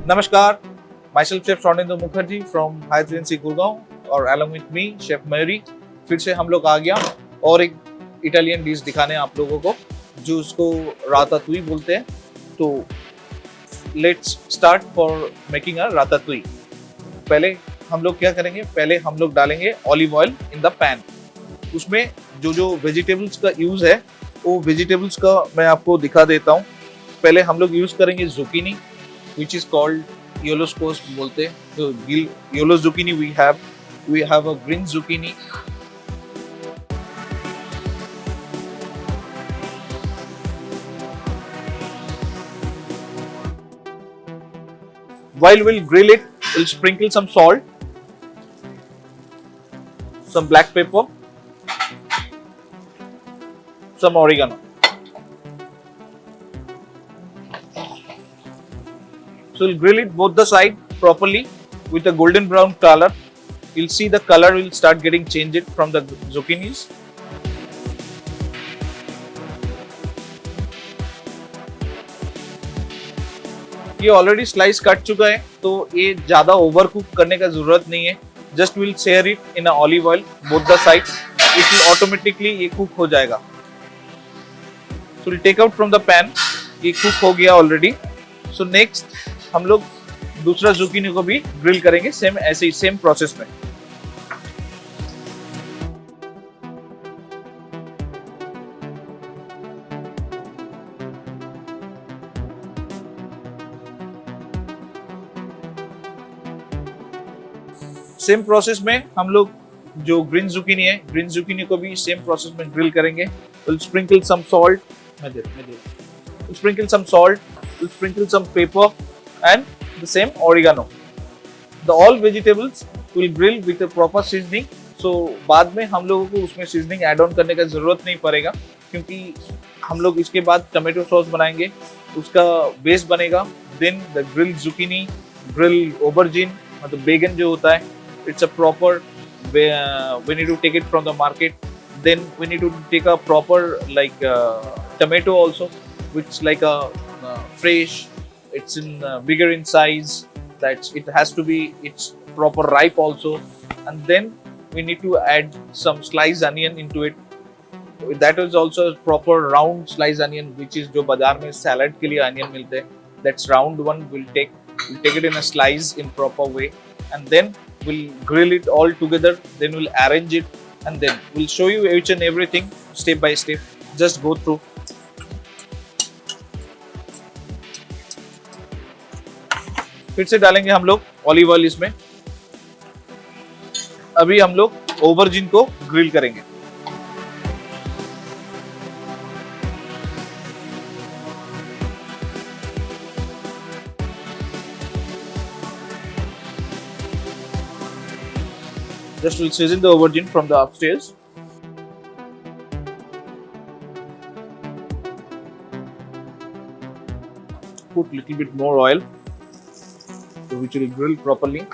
Namaskar, myself Chef Ronindo Mukherjee from High Agency Gurgaon और along with me Chef Mary। फिर से हम लोग आ गया और एक इटालियन डिश दिखाने आप लोगों को जो उसको रातातुई बोलते हैं। तो let's start for making a ratatouille. पहले हम लोग क्या करेंगे, पहले हम लोग डालेंगे olive oil in the pan. उसमें जो जो वेजिटेबल्स का यूज है वो वेजिटेबल्स का मैं आपको दिखा देता हूँ। पहले हम लोग यूज करेंगे zucchini which is called yellow squash बोलते हैं। तो yellow zucchini we have a green zucchini, while we'll grill it we'll sprinkle some salt, some black pepper, some oregano. So we'll grill it both the side properly with a golden brown color. You'll see the color will start getting changed from the zucchinis. ये already slice cut चुका है तो ये ज्यादा over cook करने का जरूरत नहीं है। Just will sear it in a olive oil both the sides, it will automatically ये कुक हो जाएगा। So will take out from the pan, ये कुक हो गया ऑलरेडी। सो नेक्स्ट हम लोग दूसरा जुकीनी को भी ग्रिल करेंगे सेम ऐसे ही सेम प्रोसेस में। सेम प्रोसेस में हम लोग जो ग्रीन जुकीनी है, ग्रीन जुकीनी को भी सेम प्रोसेस में ग्रिल करेंगे। We'll sprinkle some salt, we'll sprinkle some salt, we'll sprinkle some pepper and the same oregano. The all vegetables will grill with a proper seasoning. So बाद में हम लोगों को उसमें सीजनिंग ऐड ऑन करने का जरूरत नहीं पड़ेगा क्योंकि हम लोग इसके बाद टमेटो सॉस बनाएंगे, उसका बेस बनेगा। Then the grill zucchini, grill aubergine मतलब बैगन जो होता है, it's a proper we need to take it from the market. Then we need to take a proper like tomato also, which like a fresh, it's in bigger in size, that it has to be it's proper ripe also. And then we need to add some sliced onion into it. That is also a proper round sliced onion, which is जो बाजार में salad के लिए onion मिलते हैं, that's round one. We'll take it in a slice in proper way and then we'll grill it all together. Then we'll arrange it and then we'll show you each and everything step by step. Just go through. फिर से डालेंगे हम लोग olive oil इसमें। अभी हम लोग ओवरजीन को ग्रिल करेंगे। Just will season the aubergine from the upstairs. Put little bit more oil, so which will grill properly.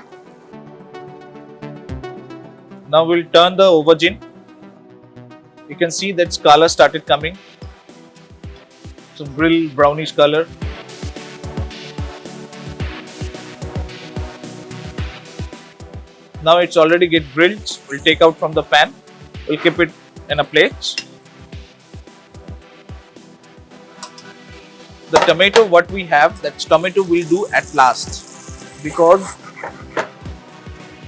Now we'll turn the aubergine. You can see that color started coming, some grill brownish color. Now it's already get grilled. We'll take out from the pan. We'll keep it in a plate. The tomato what we have, that tomato we'll do at last because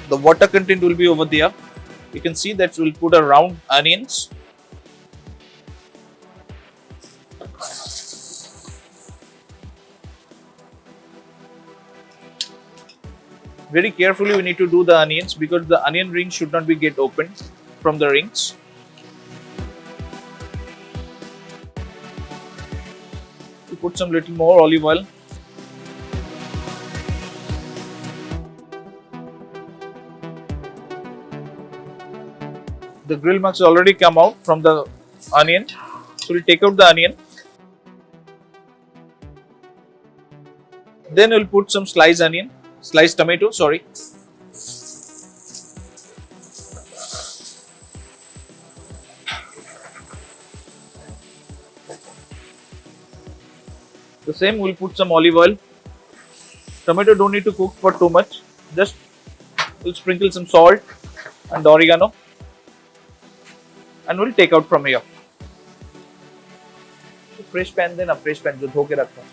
the water content will be over there. You can see that we'll put a round onions. Very carefully we need to do the onions because the onion rings should not be get opened from the rings. We put some little more olive oil. The grill marks already come out from the onion, so we'll take out the onion. Then we'll put some sliced tomato, sorry. The same, we'll put some olive oil. Tomato don't need to cook for too much. Just we'll sprinkle some salt and oregano, and we'll take out from here. Fresh pan देना, fresh pan जो धो के रखा.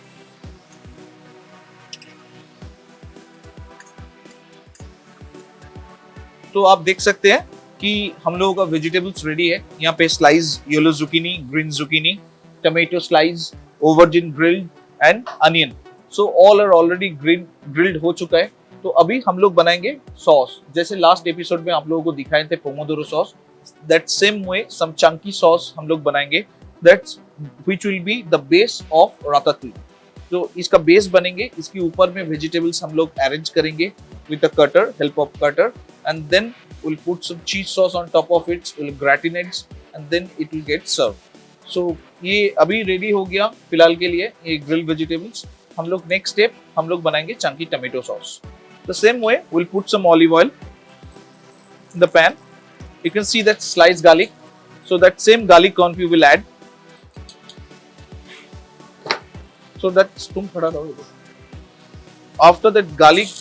तो आप देख सकते हैं कि हम लोगों का वेजिटेबल्स रेडी है. यहाँ पे slice yellow zucchini, green zucchini, tomato slice, aubergine grilled and onion. So all are already grilled हो चुका है. तो अभी हम लोग बनाएंगे सॉस. जैसे लास्ट एपिसोड में आप लोगों को दिखाए थे pomodoro sauce, that same way some chunky sauce हम लोग बनाएंगे. That's which will be the base of ratatouille. तो इसका बेस बनेंगे. इसके ऊपर में वेजिटेबल्स हम लोग अरेंज करेंगे with a cutter, help of cutter, and then we'll put some cheese sauce on top of it, we'll gratinate and then it will get served. So ये अभी रेडी हो गया फिलहाल के लिए ये ग्रिल्ड वेजिटेबल्स. हम लोग नेक्स्ट स्टेप हम लोग बनाएंगे Chunky tomato sauce. The same way we'll put some olive oil in the pan. You can see that sliced garlic. So that same garlic confit we will add. So that तुम खड़ा रहो. After that garlic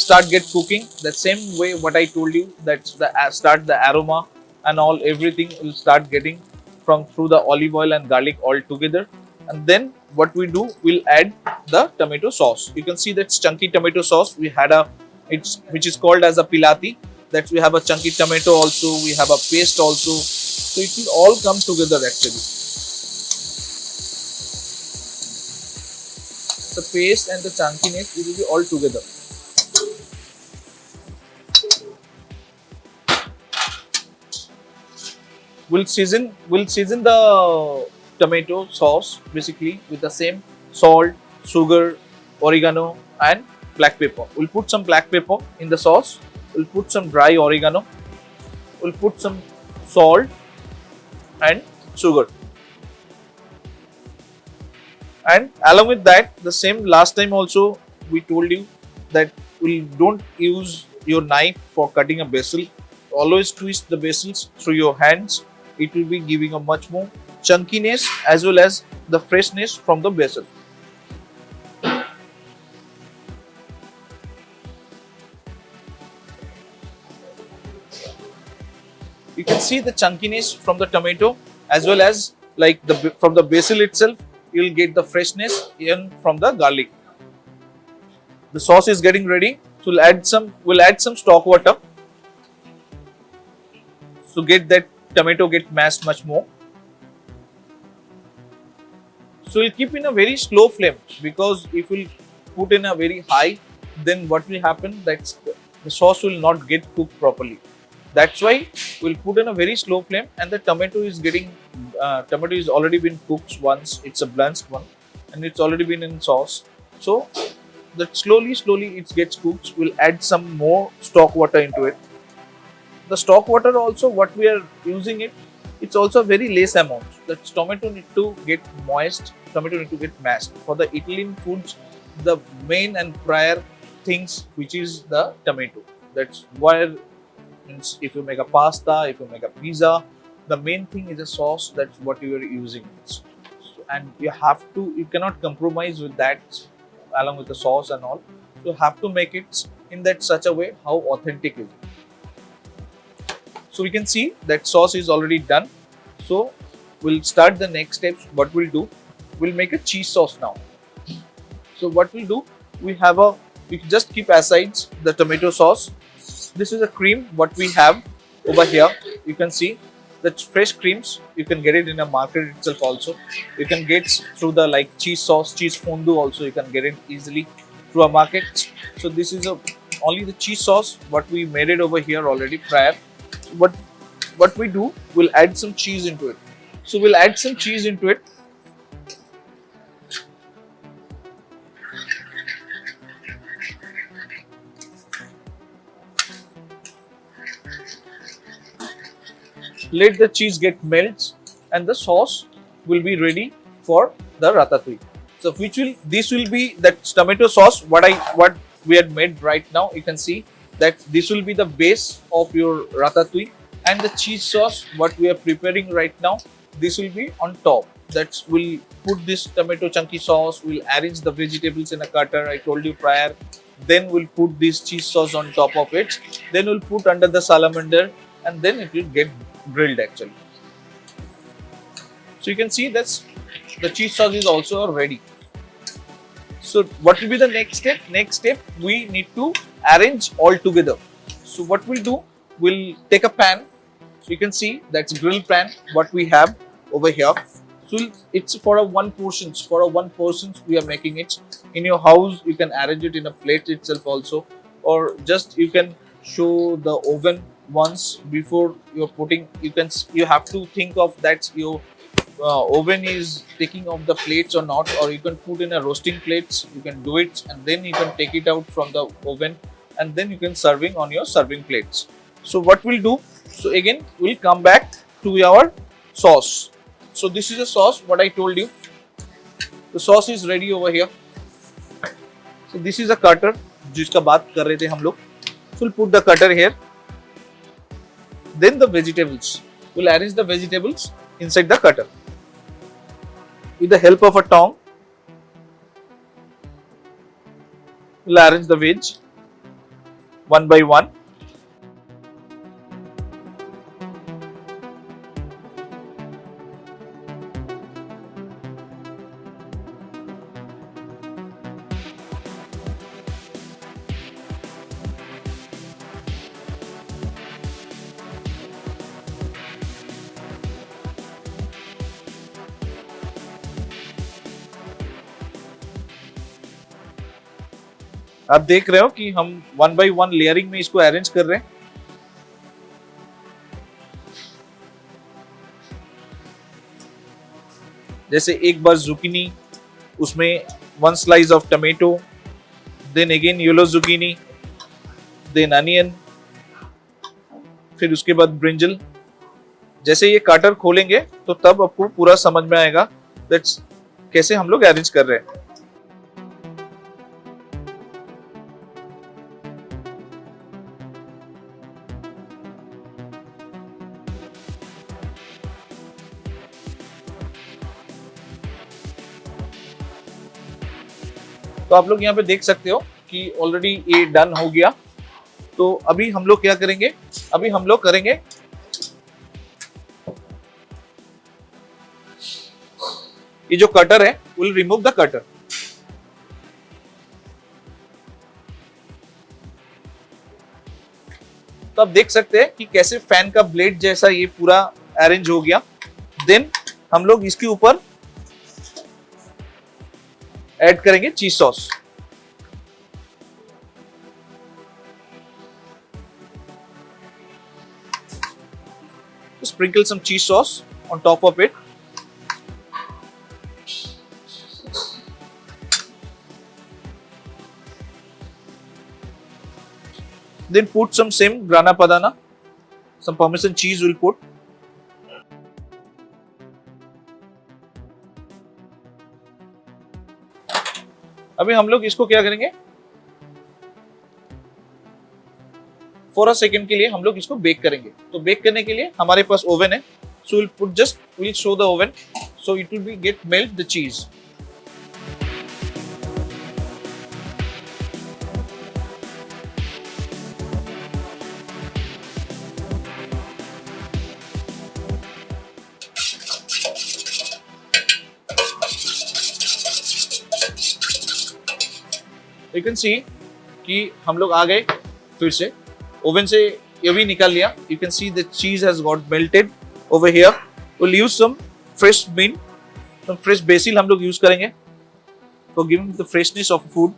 start get cooking, the same way what I told you, that start the aroma and all everything will start getting from through the olive oil and garlic all together. And then what we do, we'll add the tomato sauce. You can see that chunky tomato sauce we had which is called as a pilati. That we have a chunky tomato also, we have a paste also. So it will all come together actually. The paste and the chunkiness, it will be all together. We'll season the tomato sauce basically with the same salt, sugar, oregano and black pepper. We'll put some black pepper in the sauce. We'll put some dry oregano. We'll put some salt and sugar. And along with that, the same last time also we told you that we don't use your knife for cutting a basil. Always twist the basils through your hands. It will be giving a much more chunkiness as well as the freshness from the basil. You can see the chunkiness from the tomato as well as like from the basil itself. You'll get the freshness even from the garlic. The sauce is getting ready. So we'll add some stock water to get that tomato get mashed much more. So we'll keep in a very slow flame, because if we'll put in a very high, then what will happen, that the sauce will not get cooked properly. That's why we'll put in a very slow flame, and the tomato is already been cooked once. It's a blanched one and it's already been in sauce. So that slowly it gets cooked. We'll add some more stock water into it. The stock water also, what we are using it's also very less amount. The tomato need to get moist, tomato need to get mashed. For the Italian foods, the main and prior things which is the tomato. That's why if you make a pasta, if you make a pizza, the main thing is a sauce. That's what you are using. And you cannot compromise with that along with the sauce and all. You have to make it in that such a way how authentic it is. So we can see that sauce is already done. So we'll start the next steps. What we'll do, we'll make a cheese sauce now. So what we'll do, we can just keep aside the tomato sauce. This is a cream what we have over here. You can see that's fresh creams. You can get it in a market itself also. You can get through the like cheese sauce, cheese fondue also. You can get it easily through a market. So this is only the cheese sauce what we made it over here already prior. What we do, we'll add some cheese into it. So we'll add some cheese into it. Let the cheese get melts, and the sauce will be ready for the ratatouille. So this will be that tomato sauce what we had made right now. You can see that this will be the base of your ratatouille, and the cheese sauce what we are preparing right now, this will be on top. That's we'll put this tomato chunky sauce. We'll arrange the vegetables in a cutter. I told you prior. Then we'll put this cheese sauce on top of it. Then we'll put under the salamander, and then it will get grilled actually. So you can see that's the cheese sauce is also ready. So what will be the next step? Next step, we need to arrange all together. So what we'll do, we'll take a pan. So you can see that's grill pan what we have over here. So it's for a one portions. For a one portions we are making it. In your house you can arrange it in a plate itself also, or just you can show the oven once before you're putting. You have to think of that your oven is taking off the plates or not, or you can put in a roasting plates. You can do it, and then you can take it out from the oven, and then you can serving on your serving plates. So what we'll do, so again we'll come back to our sauce. So this is a sauce what I told you. The sauce is ready over here. So this is a cutter जिसका बात कर रहे थे हम लोग. So we'll put the cutter here. Then the vegetables. We'll arrange the vegetables inside the cutter. With the help of a tongue, we'll arrange the veg one by one. आप देख रहे हो कि हम वन बाय वन लेयरिंग में इसको arrange कर रहे हैं. जैसे एक बार जुकीनी, उसमें one slice of tomato, then again yellow zucchini, then onion, फिर उसके बाद ब्रिंजल. जैसे ये काटर खोलेंगे तो तब आपको पूरा समझ में आएगा दैट्स कैसे हम लोग अरेंज कर रहे हैं. तो आप लोग यहाँ पे देख सकते हो कि ऑलरेडी ये डन हो गया. तो अभी हम लोग क्या करेंगे, अभी हम लोग करेंगे ये जो कटर है, विल रिमूव द कटर. तो आप देख सकते हैं कि कैसे फैन का ब्लेड जैसा ये पूरा अरेंज हो गया. देन हम लोग इसके ऊपर ऐड करेंगे चीज sauce. Sprinkle some cheese sauce on top of it. Then put some same grana padano, some parmesan cheese we'll put. अभी हम लोग इसको क्या करेंगे, फॉर अ सेकेंड के लिए हम लोग इसको बेक करेंगे. तो बेक करने के लिए हमारे पास ओवन है. So will put just will show the oven so it will be get melt the cheese. You can see कि हम लोग आ गए फिर से ओवन से, ये भी निकाल लिया. You can see the cheese has got melted over here. Will use some fresh bean, some fresh basil हम लोग यूज करेंगे for giving the freshness of food.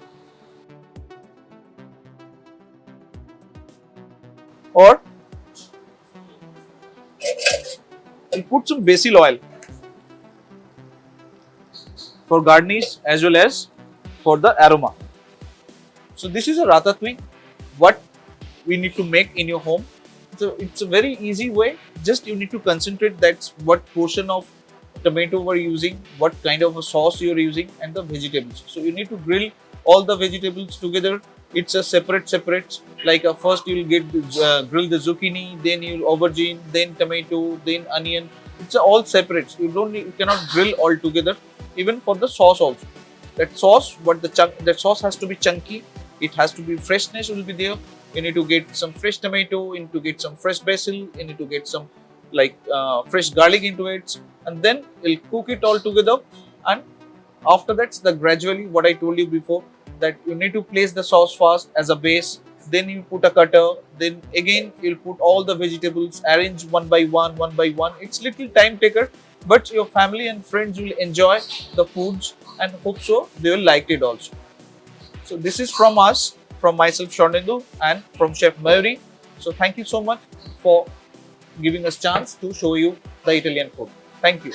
और we'll put some basil oil for garnish as well as for the aroma. So this is a ratatouille what we need to make in your home. So it's a very easy way. Just you need to concentrate that's what portion of tomato we're using, what kind of a sauce you're using, and the vegetables. So you need to grill all the vegetables together. It's a separate. Like first you'll get grill the zucchini, then you'll aubergine, then tomato, then onion, It's all separate. You cannot grill all together. Even for the sauce also. That sauce, that sauce has to be chunky. It has to be freshness will be there. You need to get some fresh tomato. You need to get some fresh basil. You need to get some fresh garlic into it, and then you'll cook it all together. And after that, the gradually what I told you before, that you need to place the sauce first as a base, then you put a cutter, then again you'll put all the vegetables, arrange one by one, one by one. It's little time taker, but your family and friends will enjoy the foods and hope so they will like it also. So this is from us, from myself Swarnendu and from Chef Mayuri. So thank you so much for giving us chance to show you the Italian food. Thank you.